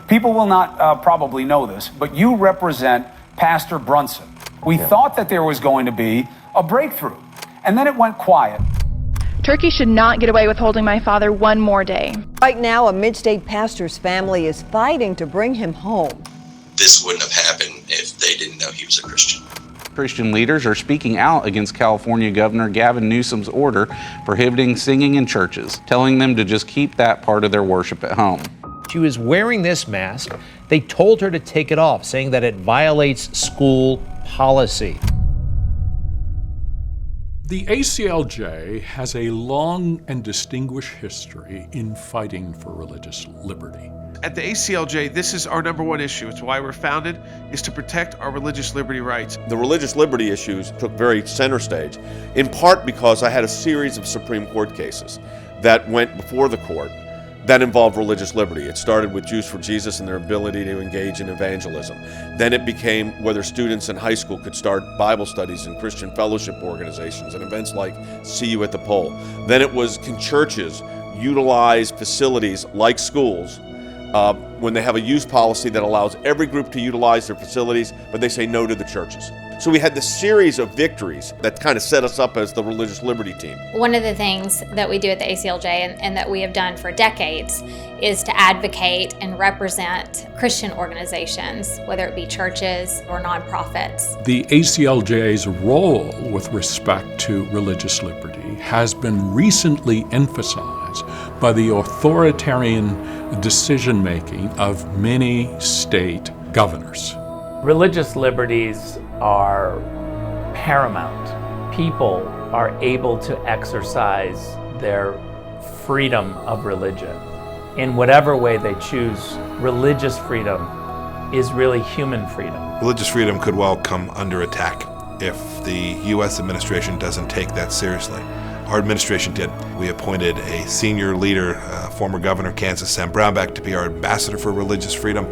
People will not probably know this, but you represent Pastor Brunson. We thought that there was going to be a breakthrough, and then it went quiet. Turkey should not get away with holding my father one more day. Right now, a mid-state pastor's family is fighting to bring him home. This wouldn't have happened if they didn't know he was a Christian. Christian leaders are speaking out against California Governor Gavin Newsom's order prohibiting singing in churches, telling them to just keep that part of their worship at home. She was wearing this mask. They told her to take it off, saying that it violates school policy. The ACLJ has a long and distinguished history in fighting for religious liberty. At the ACLJ, this is our number one issue. It's why we're founded, is to protect our religious liberty rights. The religious liberty issues took very center stage, in part because I had a series of Supreme Court cases that went before the court that involved religious liberty. It started with Jews for Jesus and their ability to engage in evangelism. Then it became whether students in high school could start Bible studies and Christian fellowship organizations and events like See You at the Pole. Then it was, can churches utilize facilities like schools when they have a use policy that allows every group to utilize their facilities, but they say no to the churches. So we had this series of victories that kind of set us up as the religious liberty team. One of the things that we do at the ACLJ and that we have done for decades is to advocate and represent Christian organizations, whether it be churches or nonprofits. The ACLJ's role with respect to religious liberty has been recently emphasized by the authoritarian decision-making of many state governors. Religious liberties are paramount. People are able to exercise their freedom of religion in whatever way they choose. Religious freedom is really human freedom. Religious freedom could well come under attack if the U.S. administration doesn't take that seriously. Our administration did. We appointed a senior leader, former Governor of Kansas, Sam Brownback, to be our ambassador for religious freedom.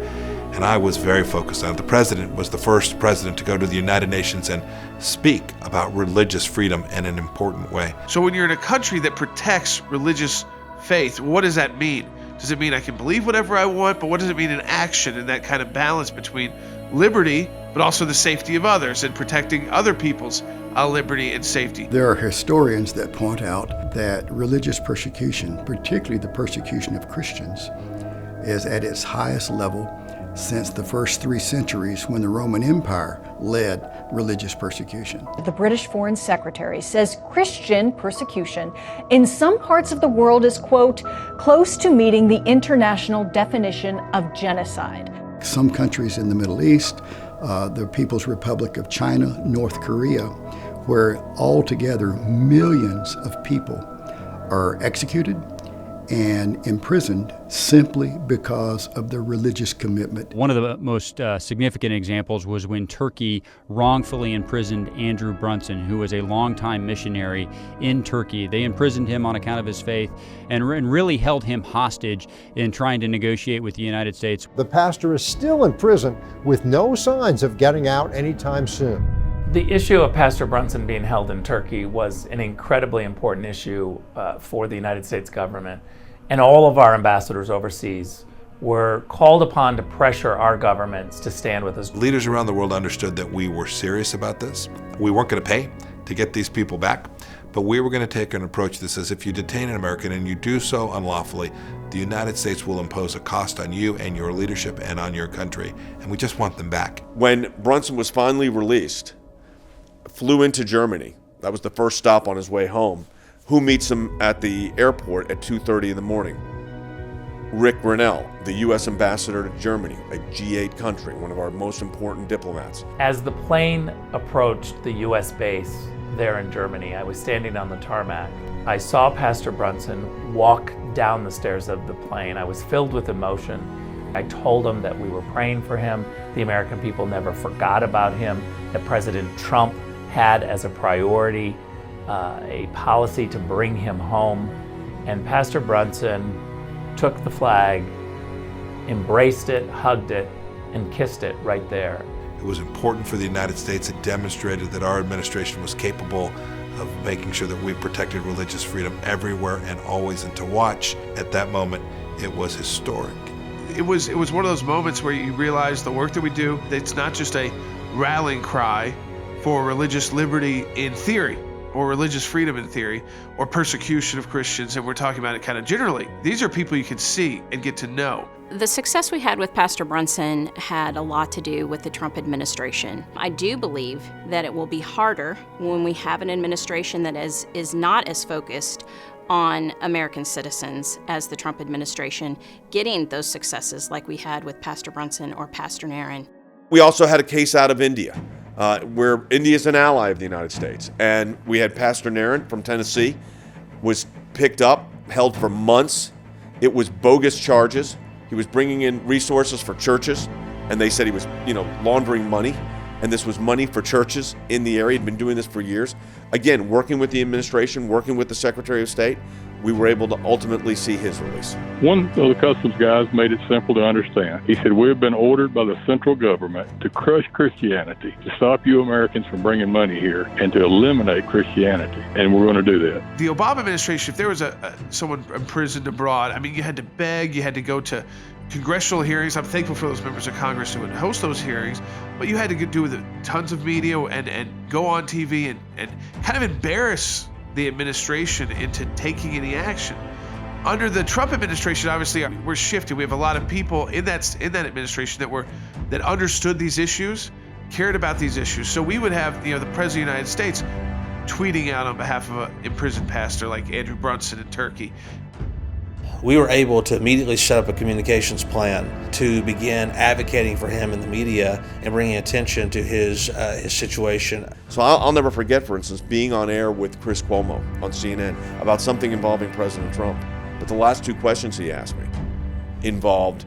And I was very focused on it. The president was the first president to go to the United Nations and speak about religious freedom in an important way. So when you're in a country that protects religious faith, what does that mean? Does it mean I can believe whatever I want, but what does it mean in action, and that kind of balance between liberty, but also the safety of others and protecting other people's liberty and safety? There are historians that point out that religious persecution, particularly the persecution of Christians, is at its highest level since the first 3 centuries when the Roman Empire led religious persecution. The British Foreign Secretary says Christian persecution in some parts of the world is, quote, close to meeting the international definition of genocide. Some countries in the Middle East, the People's Republic of China, North Korea, where altogether millions of people are executed and imprisoned simply because of their religious commitment. One of the most significant examples was when Turkey wrongfully imprisoned Andrew Brunson, who was a longtime missionary in Turkey. They imprisoned him on account of his faith and really held him hostage in trying to negotiate with the United States. The pastor is still in prison with no signs of getting out anytime soon. The issue of Pastor Brunson being held in Turkey was an incredibly important issue for the United States government. And all of our ambassadors overseas were called upon to pressure our governments to stand with us. Leaders around the world understood that we were serious about this. We weren't going to pay to get these people back, but we were going to take an approach that says if you detain an American and you do so unlawfully, the United States will impose a cost on you and your leadership and on your country, and we just want them back. When Brunson was finally released, flew into Germany. That was the first stop on his way home. Who meets him at the airport at 2:30 in the morning? Rick Grinnell, the U.S. ambassador to Germany, a G8 country, one of our most important diplomats. As the plane approached the U.S. base there in Germany, I was standing on the tarmac. I saw Pastor Brunson walk down the stairs of the plane. I was filled with emotion. I told him that we were praying for him. The American people never forgot about him, that President Trump had as a priority a policy to bring him home. And Pastor Brunson took the flag, embraced it, hugged it, and kissed it right there. It was important for the United States. It demonstrated that our administration was capable of making sure that we protected religious freedom everywhere and always. And to watch at that moment, it was historic. it was one of those moments where you realize the work that we do, it's not just a rallying cry for religious liberty in theory, or religious freedom in theory, or persecution of Christians, and we're talking about it kind of generally. These are people you can see and get to know. The success we had with Pastor Brunson had a lot to do with the Trump administration. I do believe that it will be harder when we have an administration that is not as focused on American citizens as the Trump administration, getting those successes like we had with Pastor Brunson or Pastor Naren. We also had a case out of India, where India is an ally of the United States. And we had Pastor Naren from Tennessee, was picked up, held for months. It was bogus charges. He was bringing in resources for churches, and they said he was, laundering money. And this was money for churches in the area. He'd been doing this for years. Again, working with the administration, working with the Secretary of State, we were able to ultimately see his release. One of the customs guys made it simple to understand. He said, "We've been ordered by the central government to crush Christianity, to stop you Americans from bringing money here, and to eliminate Christianity, and we're going to do that." The Obama administration, if there was someone imprisoned abroad, you had to beg, you had to go to congressional hearings. I'm thankful for those members of Congress who would host those hearings, but you had to do with tons of media and go on TV and kind of embarrass the administration into taking any action. Under the Trump administration, obviously, we're shifted. We have a lot of people in that administration that understood these issues, cared about these issues. So we would have, the President of the United States tweeting out on behalf of an imprisoned pastor like Andrew Brunson in Turkey. We were able to immediately set up a communications plan to begin advocating for him in the media and bringing attention to his situation. So I'll never forget, for instance, being on air with Chris Cuomo on CNN about something involving President Trump. But the last two questions he asked me involved,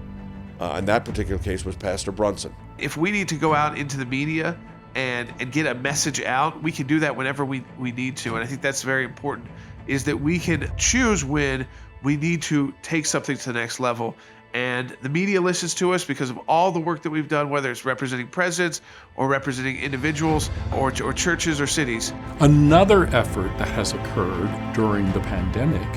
in that particular case, was Pastor Brunson. If we need to go out into the media and get a message out, we can do that whenever we need to. And I think that's very important, is that we can choose when we need to take something to the next level. And the media listens to us because of all the work that we've done, whether it's representing presidents or representing individuals or churches or cities. Another effort that has occurred during the pandemic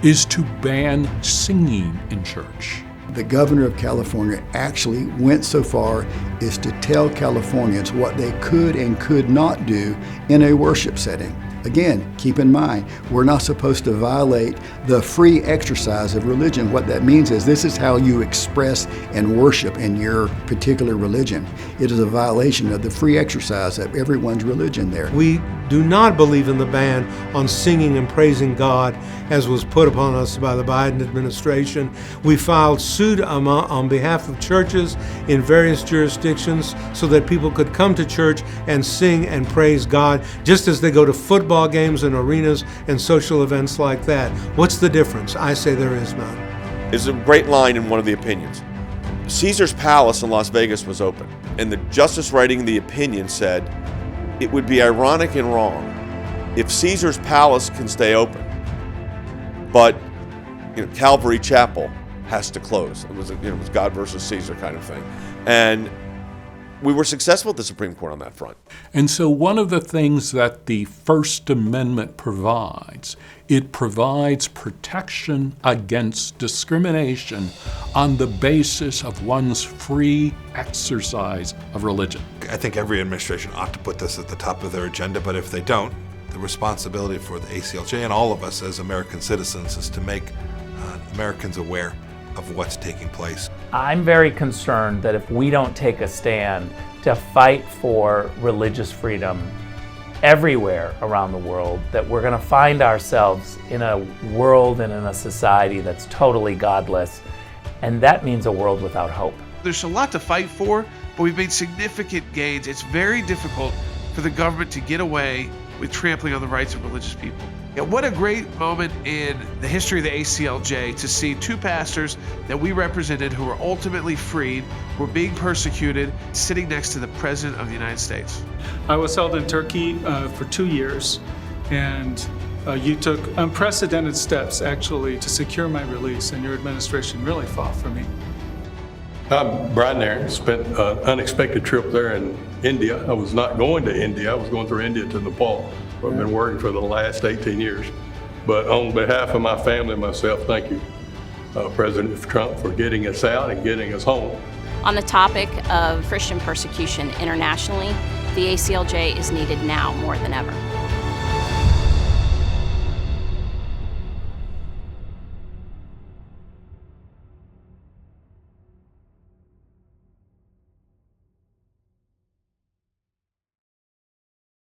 is to ban singing in church. The governor of California actually went so far as to tell Californians what they could and could not do in a worship setting. Again, keep in mind, we're not supposed to violate the free exercise of religion. What that means is this is how you express and worship in your particular religion. It is a violation of the free exercise of everyone's religion there. We do not believe in the ban on singing and praising God as was put upon us by the Biden administration. We filed suit on behalf of churches in various jurisdictions so that people could come to church and sing and praise God, just as they go to football games and arenas and social events like that. What's the difference? I say there is none. There's a great line in one of the opinions. Caesar's Palace in Las Vegas was open, and the justice writing the opinion said, "It would be ironic and wrong if Caesar's Palace can stay open, but Calvary Chapel has to close." It was God versus Caesar kind of thing. And we were successful at the Supreme Court on that front. And so one of the things that the First Amendment provides, it provides protection against discrimination on the basis of one's free exercise of religion. I think every administration ought to put this at the top of their agenda, but if they don't, the responsibility for the ACLJ and all of us as American citizens is to make Americans aware of what's taking place. I'm very concerned that if we don't take a stand to fight for religious freedom everywhere around the world, that we're going to find ourselves in a world and in a society that's totally godless, and that means a world without hope. There's a lot to fight for, but we've made significant gains. It's very difficult for the government to get away with trampling on the rights of religious people. What a great moment in the history of the ACLJ to see two pastors that we represented who were ultimately freed, were being persecuted, sitting next to the President of the United States. I was held in Turkey for 2 years, and you took unprecedented steps actually to secure my release, and your administration really fought for me. I'm Bryan Nerren. Spent an unexpected trip there in India. I was not going to India. I was going through India to Nepal. I've been working for the last 18 years. But on behalf of my family and myself, thank you. President Trump for getting us out and getting us home. On the topic of Christian persecution internationally, the ACLJ is needed now more than ever.